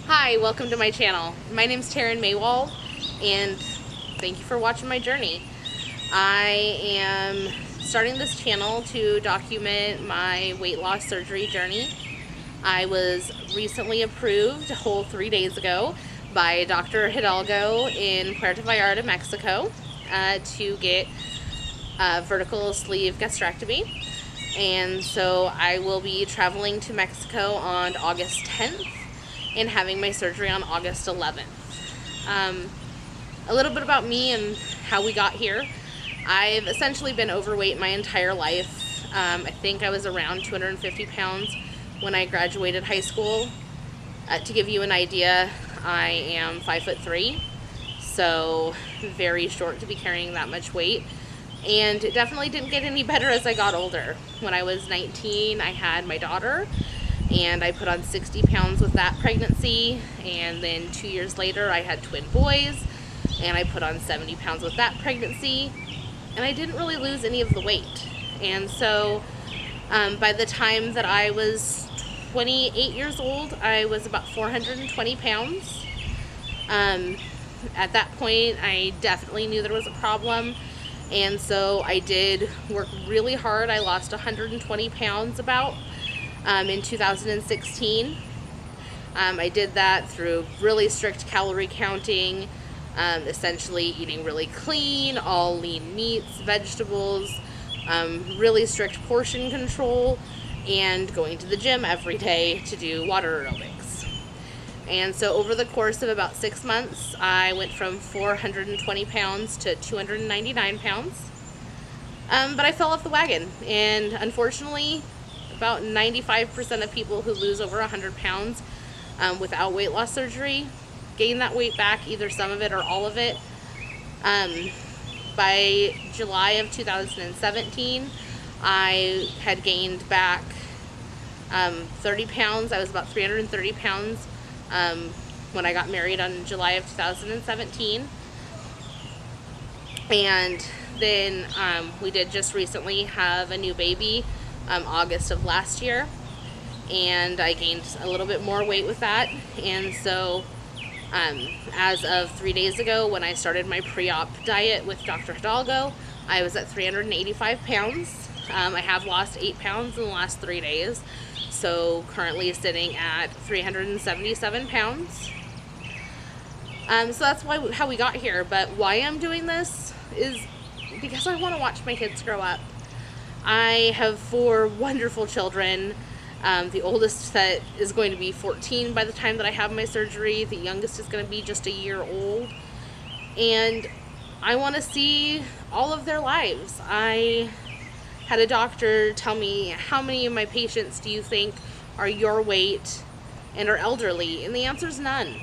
Hi, welcome to my channel. My name's Taryn Maywald, and thank you for watching my journey. I am starting this channel to document my weight loss surgery journey. I was recently approved a whole 3 days ago by Dr. Hidalgo in Puerto Vallarta, Mexico, to get vertical sleeve gastrectomy. And so I will be traveling to Mexico on August 10th and having my surgery on August 11th. A little bit about me and how we got here. I've essentially been overweight my entire life. I think I was around 250 pounds when I graduated high school. To give you an idea, I am 5'3", so very short to be carrying that much weight. And it definitely didn't get any better as I got older. When I was 19, I had my daughter, and I put on 60 pounds with that pregnancy. And then 2 years later, I had twin boys, and I put on 70 pounds with that pregnancy. And I didn't really lose any of the weight. And so by the time that I was 28 years old, I was about 420 pounds. At that point, I definitely knew there was a problem. And so I did work really hard. I lost 120 pounds about in 2016. I did that through really strict calorie counting, essentially eating really clean, all lean meats, vegetables, really strict portion control, and going to the gym every day to do water aerobics. And so over the course of about 6 months, I went from 420 pounds to 299 pounds. But I fell off the wagon, and unfortunately, about 95% of people who lose over 100 pounds without weight loss surgery gain that weight back, either some of it or all of it. By July of 2017, I had gained back 30 pounds. I was about 330 pounds when I got married on July of 2017. And then we did just recently have a new baby, August of last year, and I gained a little bit more weight with that. And so as of 3 days ago, when I started my pre-op diet with Dr. Hidalgo, I was at 385 pounds. I have lost 8 pounds in the last 3 days, so currently sitting at 377 pounds. So that's how we got here. But why I'm doing this is because I want to watch my kids grow up. I have 4 wonderful children. The oldest that is going to be 14 by the time that I have my surgery. The youngest is going to be just a year old. And I want to see all of their lives. I had a doctor tell me, how many of my patients do you think are your weight and are elderly? And the answer is none.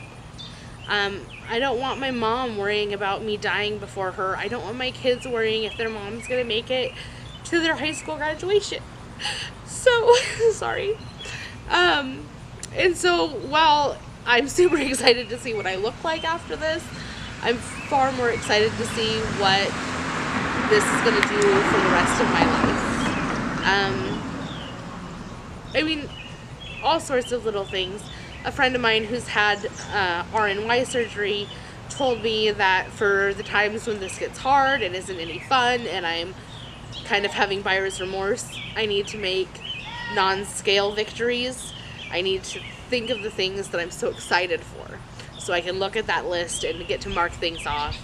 I don't want my mom worrying about me dying before her. I don't want my kids worrying if their mom's going to make it to their high school graduation. So, sorry. And so while I'm super excited to see what I look like after this, I'm far more excited to see what this is going to do for the rest of my life. I mean, all sorts of little things. A friend of mine who's had RNY surgery told me that for the times when this gets hard and isn't any fun and I'm kind of having buyer's remorse, I need to make non-scale victories. I need to think of the things that I'm so excited for, so I can look at that list and get to mark things off.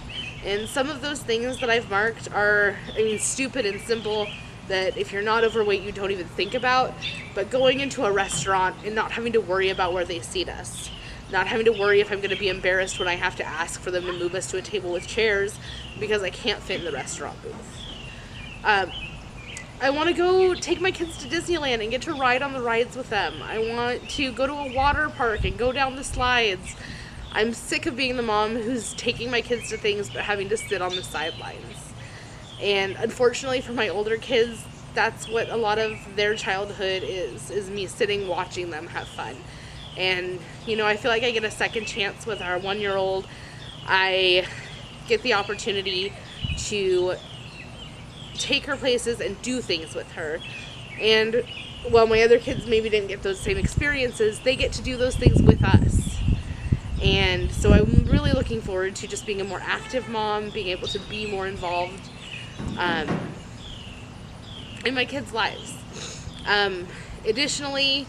And some of those things that I've marked are, stupid and simple, that if you're not overweight, you don't even think about. But going into a restaurant and not having to worry about where they seat us, not having to worry if I'm going to be embarrassed when I have to ask for them to move us to a table with chairs because I can't fit in the restaurant booth. I want to go take my kids to Disneyland and get to ride on the rides with them. I want to go to a water park and go down the slides. I'm sick of being the mom who's taking my kids to things but having to sit on the sidelines. And unfortunately for my older kids, that's what a lot of their childhood is me sitting watching them have fun. And, I feel like I get a second chance with our 1-year-old. I get the opportunity to take her places and do things with her. And while my other kids maybe didn't get those same experiences, they get to do those things with us. And so I'm really looking forward to just being a more active mom, being able to be more involved in my kids' lives. Additionally,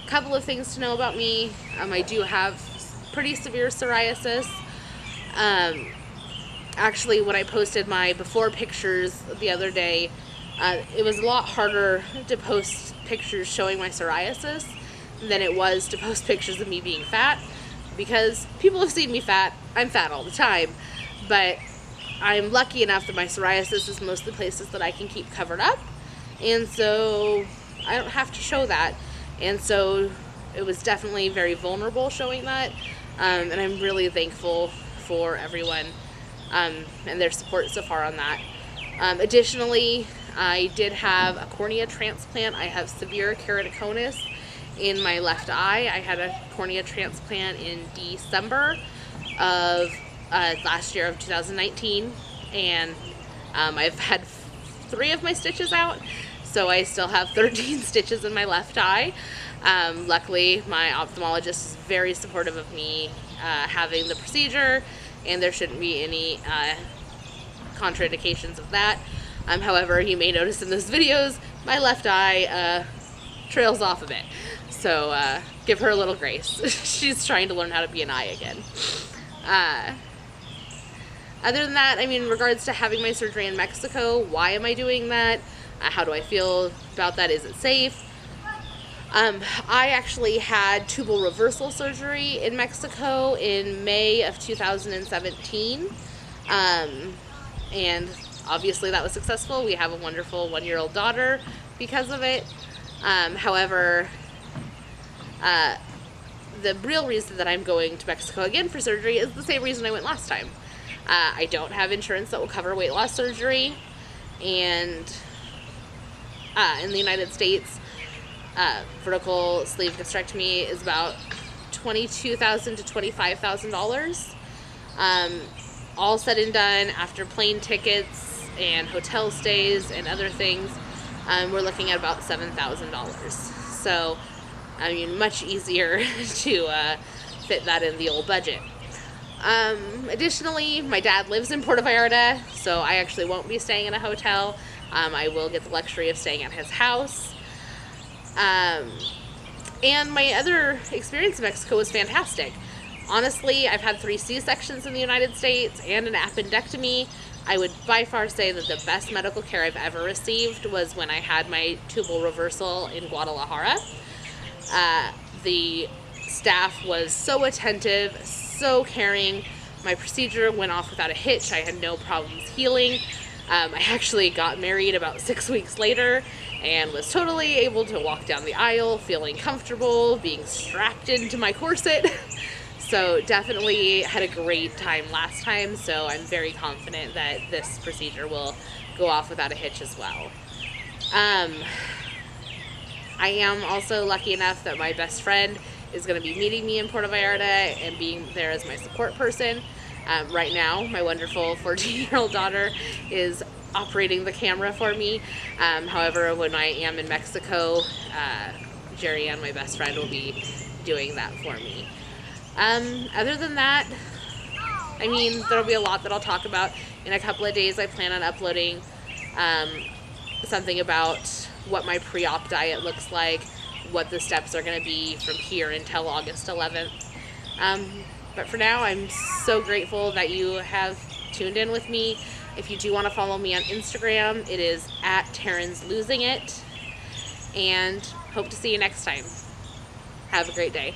a couple of things to know about me. I do have pretty severe psoriasis. Actually, when I posted my before pictures the other day, it was a lot harder to post pictures showing my psoriasis than it was to post pictures of me being fat, because people have seen me fat. I'm fat all the time, but I'm lucky enough that my psoriasis is mostly places that I can keep covered up, and so I don't have to show that. And so it was definitely very vulnerable showing that, and I'm really thankful for everyone and their support so far on that. Additionally, I did have a cornea transplant. I have severe keratoconus in my left eye. I had a cornea transplant in December of last year of 2019, and I've had 3 of my stitches out, so I still have 13 stitches in my left eye. Luckily, my ophthalmologist is very supportive of me having the procedure, and there shouldn't be any contraindications of that. However, you may notice in those videos, my left eye trails off a bit. So give her a little grace. She's trying to learn how to be an eye again. Other than that, I mean, in regards to having my surgery in Mexico, why am I doing that? How do I feel about that? Is it safe? I actually had tubal reversal surgery in Mexico in May of 2017. And obviously that was successful. We have a wonderful 1-year-old daughter because of it. However, the real reason that I'm going to Mexico again for surgery is the same reason I went last time. I don't have insurance that will cover weight loss surgery, and in the United States, vertical sleeve gastrectomy is about $22,000 to $25,000. All said and done, after plane tickets and hotel stays and other things, we're looking at about $7,000. So, I mean, much easier to fit that in the old budget. Additionally, my dad lives in Puerto Vallarta, so I actually won't be staying in a hotel. I will get the luxury of staying at his house. And my other experience in Mexico was fantastic. Honestly, I've had 3 C-sections in the United States and an appendectomy. I would by far say that the best medical care I've ever received was when I had my tubal reversal in Guadalajara. The staff was so attentive, so caring. My procedure went off without a hitch. I had no problems healing. I actually got married about 6 weeks later and was totally able to walk down the aisle, feeling comfortable, being strapped into my corset. So definitely had a great time last time, so I'm very confident that this procedure will go off without a hitch as well. I am also lucky enough that my best friend is going to be meeting me in Puerto Vallarta and being there as my support person. Right now, my wonderful 14-year-old daughter is operating the camera for me. However, when I am in Mexico, Jerry Ann, my best friend, will be doing that for me. Other than that, I mean, there'll be a lot that I'll talk about. In a couple of days, I plan on uploading something about what my pre-op diet looks like, what the steps are going to be from here until August 11th. But for now, I'm so grateful that you have tuned in with me. If you do want to follow me on Instagram, it is @Taryn'sLosingIt. And hope to see you next time. Have a great day.